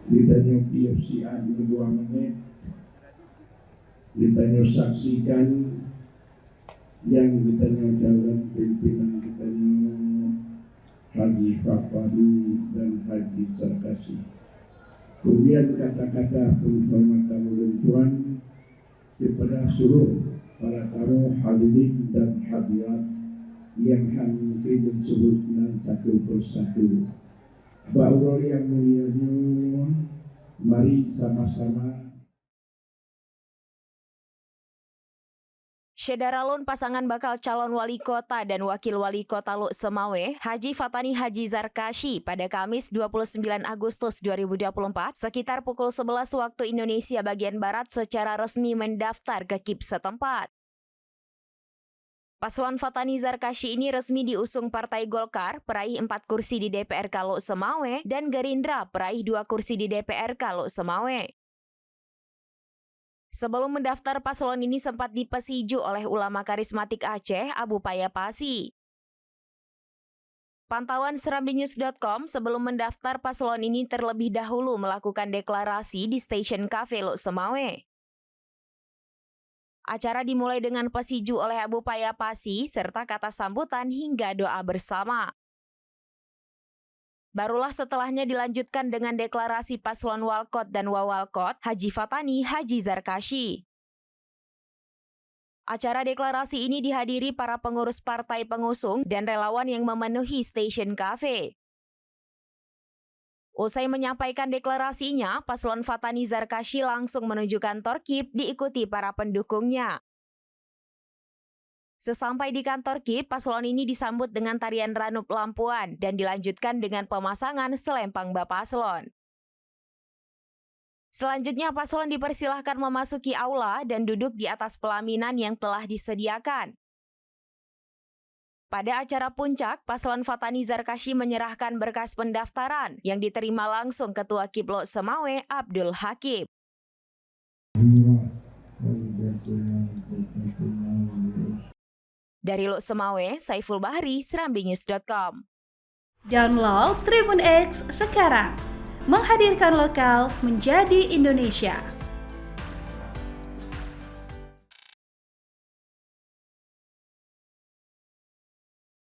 ditanya PFCA 2 menit, ditanya saksikan yang ditanya calon pimpinan ditanya Haji Fatani dan Haji Zarkashi. Kemudian kata-kata penghormatan Tuhan kepada seluruh para tamu hadirin dan hadirat yang mungkin disebut dengan satu persatu. Bapak yang mulia, mari sama-sama. Syedaralun pasangan bakal calon wali kota dan wakil wali kota Luk Semawe, Haji Fatani Haji Zarkashi pada Kamis 29 Agustus 2024 sekitar pukul 11 waktu Indonesia bagian Barat secara resmi mendaftar ke KIP setempat. Paslon Fatani Zarkashi ini resmi diusung Partai Golkar, peraih 4 kursi di DPRK Luk Semawe, dan Gerindra, peraih 2 kursi di DPRK Luk Semawe. Sebelum mendaftar, paslon ini sempat dipesiju oleh ulama karismatik Aceh, Abu Paya Pasi. Pantauan serambinews.com, sebelum mendaftar, paslon ini terlebih dahulu melakukan deklarasi di stasiun kafe Luk Semawe. Acara dimulai dengan pesiju oleh Abu Paya Pasi serta kata sambutan hingga doa bersama. Barulah setelahnya dilanjutkan dengan deklarasi paslon Walkot dan Wawalkot, Haji Fatani Haji Zarkashi. Acara deklarasi ini dihadiri para pengurus partai pengusung dan relawan yang memenuhi stasiun kafe. Usai menyampaikan deklarasinya, paslon Fatani Zarkashi langsung menuju kantor KIP diikuti para pendukungnya. Sesampai di kantor KIP, paslon ini disambut dengan tarian Ranup Lampuan dan dilanjutkan dengan pemasangan selempang Bapaslon. Selanjutnya, paslon dipersilahkan memasuki aula dan duduk di atas pelaminan yang telah disediakan. Pada acara puncak, paslon Fatani Zarkashi menyerahkan berkas pendaftaran yang diterima langsung Ketua KIP Luk Semawe, Abdul Hakim. Dari Luk Semawe, Saiful Bahri, serambinews.com. Download Tribun X sekarang, menghadirkan lokal menjadi Indonesia.